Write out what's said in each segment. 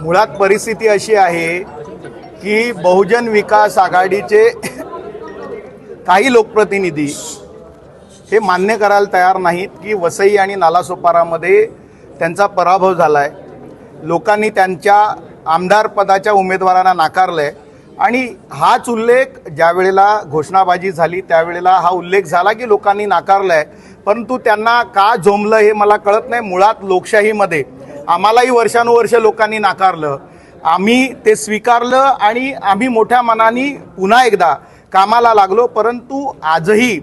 मुळात परिस्थिती अशी आहे की बहुजन विकास आघाडीचे काही लोकप्रतिनिधी हे मान्य करायला तयार नाहीत की वसई आणि नालासोपारामध्ये त्यांचा पराभव झाला आहे. लोकांनी त्यांच्या आमदार पदाच्या उमेदवारांना नाकारलं आहे आणि हाच उल्लेख ज्या वेळेला घोषणाबाजी झाली त्यावेळेला हा उल्लेख झाला की लोकांनी नाकारलं आहे. परंतु त्यांना का झोंबलं हे मला कळत नाही. मुळात लोकशाहीमध्ये आम्हालाही वर्षानुवर्ष लोकांनी नाकारलं, आम्ही ते स्वीकारलं आणि आम्ही मोठ्या मनाने पुन्हा एकदा कामाला लागलो. परंतु आजही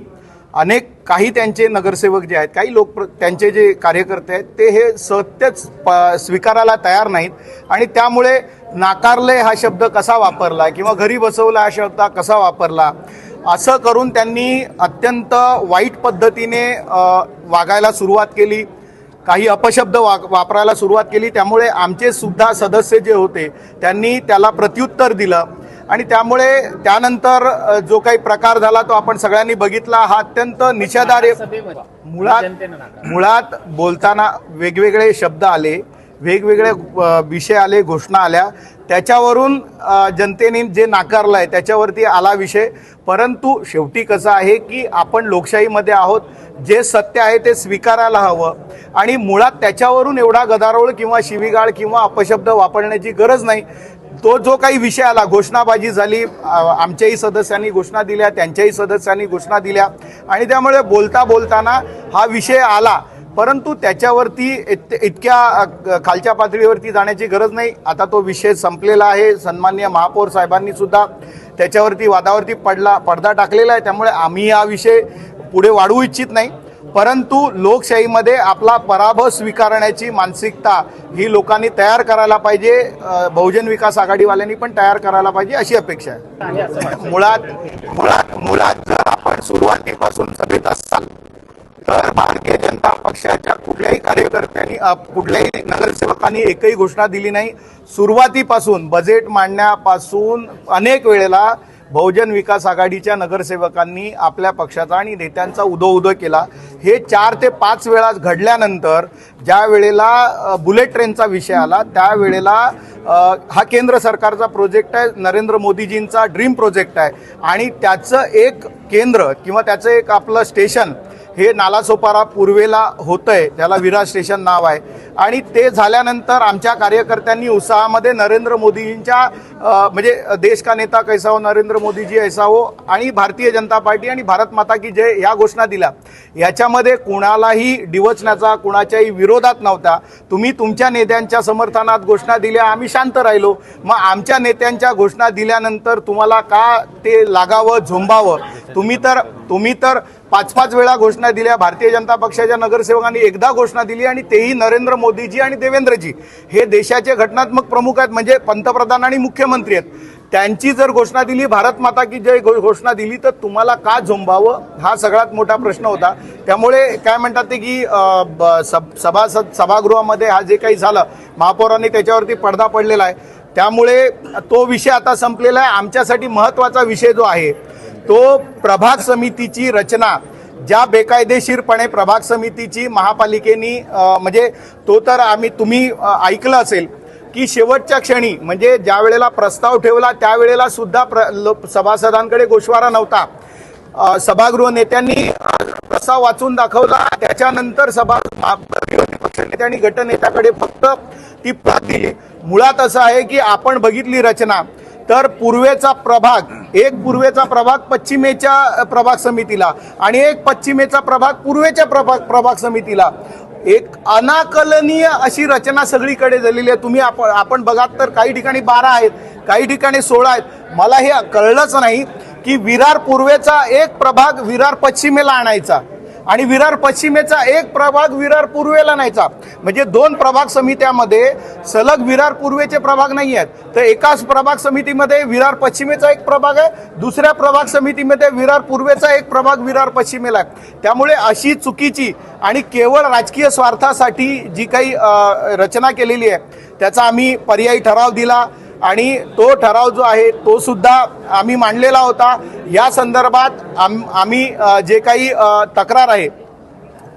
काही त्यांचे नगरसेवक जे आहेत, काही त्यांचे जे कार्यकर्ते आहेत ते हे सत्यच स्वीकारायला तयार नाहीत आणि त्यामुळे नाकारले हा शब्द कसा वापरला किंवा घरी बसवला हा शब्द कसा वापरला असं करून त्यांनी अत्यंत वाईट पद्धतीने वागायला सुरुवात केली, काही अपशब्द वापरायला सुरुवात केली. त्यामुळे आमचे सुद्धा सदस्य जे होते त्यांनी त्याला प्रत्युत्तर दिलं आणि त्यामुळे त्यानंतर जो काही प्रकार झाला तो आपण सगळ्यांनी बघितला. हा अत्यंत निषेधार्ह. मुळात बोलताना वेगवेगळे शब्द आले, वेगवेगळे विषय आले, घोषणा आल्या, त्याच्यावरून जनतेने जे नाकारलं आहे त्याच्यावरती आला विषय. परंतु शेवटी कसं आहे की आपण लोकशाहीमध्ये आहोत, जे सत्य आहे ते स्वीकारायला हवं आणि मुळात त्याच्यावरून एवढा गदारोळ किंवा शिवीगाळ किंवा अपशब्द वापरण्याची गरज नाही. तो जो काही विषय आला, घोषणाबाजी झाली, आमच्याही सदस्यांनी घोषणा दिल्या, त्यांच्याही सदस्यांनी घोषणा दिल्या आणि त्यामुळे बोलताना हा विषय आला. परंतु त्याच्यावरती इतक्या खालच्या पातळीवरती जाण्याची गरज नाही. आता तो विषय संपलेला आहे. सन्माननीय महापौर साहेबांनी सुद्धा त्याच्यावरती वादावरती पडदा टाकलेला आहे. त्यामुळे आम्ही हा विषय पुढे वाढवू इच्छित नाही. परंतु लोकशाहीमध्ये आपला पराभव स्वीकारण्याची मानसिकता ही लोकांनी तयार करायला पाहिजे, बहुजन विकास आघाडीवाल्यांनी पण तयार करायला पाहिजे अशी अपेक्षा आहे. मुळात जर आपण सुरुवातीपासून सभेत असाल तर भारतीय जनता पक्षाच्या कुठल्याही कार्यकर्त्यांनी कुठल्याही नगरसेवकांनी एकही घोषणा दिली नाही. सुरुवातीपासून बजेट मांडण्यापासून अनेक वेळेला बहुजन विकास आघाडीच्या नगरसेवकांनी आपल्या पक्षाचा आणि नेत्यांचा उदो केला. हे 4 ते 5 वेळा घडल्यानंतर ज्या वेळेला बुलेट ट्रेनचा विषय आला त्यावेळेला हा केंद्र सरकारचा प्रोजेक्ट आहे, नरेंद्र मोदीजींचा ड्रीम प्रोजेक्ट आहे आणि त्याचं एक केंद्र किंवा त्याचं एक आपलं स्टेशन हे नालासोपारा पूर्वेला होतंय, त्याला विरार स्टेशन नाव आहे. आणि ते झाल्यानंतर आमच्या कार्यकर्त्यांनी उत्साहामध्ये नरेंद्र मोदीजींच्या म्हणजे देश का नेता कैसा हो, नरेंद्र मोदीजी ऐसा हो आणि भारतीय जनता पार्टी आणि भारत माता की जय या घोषणा दिल्या. याच्यामध्ये कुणालाही डिवचण्याचा, कुणाच्याही विरोधात नव्हता. तुम्ही तुमच्या नेत्यांच्या समर्थनात घोषणा दिल्या, आम्ही शांत राहिलो. मग आमच्या नेत्यांच्या घोषणा दिल्यानंतर तुम्हाला का ते लागावं, झोंबावं? तुम्ही तर 5-5 वेळा घोषणा दिल्या. भारतीय जनता पक्षाच्या नगरसेवकांनी एकदा घोषणा दिली आणि तेही नरेंद्र मोदीजी आणि देवेंद्रजी हे देशाचे घटनात्मक प्रमुख आहेत, म्हणजे पंतप्रधान आणि मुख्यमंत्री आहेत. त्यांची जर घोषणा दिली, भारत माता की जय घोषणा दिली, तर तुम्हाला का झोंबावं हा सगळ्यात मोठा प्रश्न होता. त्यामुळे काय म्हणतात ते की सभागृहामध्ये हा जे काही झालं, महापौरांनी त्याच्यावरती पडदा पडलेला आहे. त्यामुळे तो विषय आता संपलेला आहे. आमच्यासाठी महत्त्वाचा विषय जो आहे तो प्रभाग समितीची रचना, ज्या बेकायदेशीरपणे प्रभाग समितीची महापालिकेनी म्हणजे तो तर तुम्ही ऐकलं असेल की शेवटच्या क्षणी म्हणजे ज्या वेळेला प्रस्ताव ठेवला त्यावेळेला सुद्धा सभासदांकडे गोषवारा नव्हता. सभागृह नेत्यांनी प्रस्ताव वाचून दाखवला, त्याच्यानंतर विरोधी पक्ष नेत्यांनी गटनेत्याकडे फक्त ती प्रत दिली. मुळात असं आहे की आपण बघितली रचना तर पूर्वेचा प्रभाग पश्चिमेच्या प्रभाग समितीला आणि एक पश्चिमेचा प्रभाग पूर्वेच्या प्रभाग समितीला, एक अनाकलनीय अशी रचना सगळीकडे झालेली आहे. तुम्ही आपण बघात तर काही ठिकाणी 12 आहेत, काही ठिकाणी 16 आहेत. मला हे कळलंच नाही की विरार पूर्वेचा एक प्रभाग विरार पश्चिमेला आणायचा आणि विरार पश्चिमेचा एक प्रभाग विरार पूर्वेला न्यायचा. म्हणजे 2 प्रभाग समित्यामध्ये सलग विरार पूर्वेचे प्रभाग नाही आहेत. तर एकाच प्रभाग समितीमध्ये विरार पश्चिमेचा एक प्रभाग आहे, दुसऱ्या प्रभाग समितीमध्ये विरार पूर्वेचा एक प्रभाग विरार पश्चिमेला आहे. त्यामुळे अशी चुकीची आणि केवळ राजकीय स्वार्थासाठी जी काही रचना केलेली आहे त्याचा आम्ही पर्यायी ठराव दिला आणि तो ठराव जो आहे तो सुद्धा आम्ही मांडलेला होता. या संदर्भात आम्ही जे काही तक्रार आहे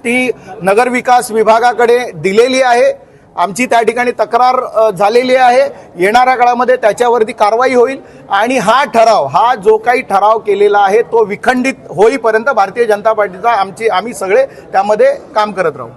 ती नगरविकास विभागाकडे दिलेली आहे आमची त्या ठिकाणी तक्रार झालेली आहे. येणाऱ्या काळामध्ये त्याच्यावरती कारवाई होईल आणि हा जो काही ठराव केलेला आहे तो विखंडित होईपर्यंत भारतीय जनता पार्टीचा आम्ही सगळे त्यामध्ये काम करत राहू.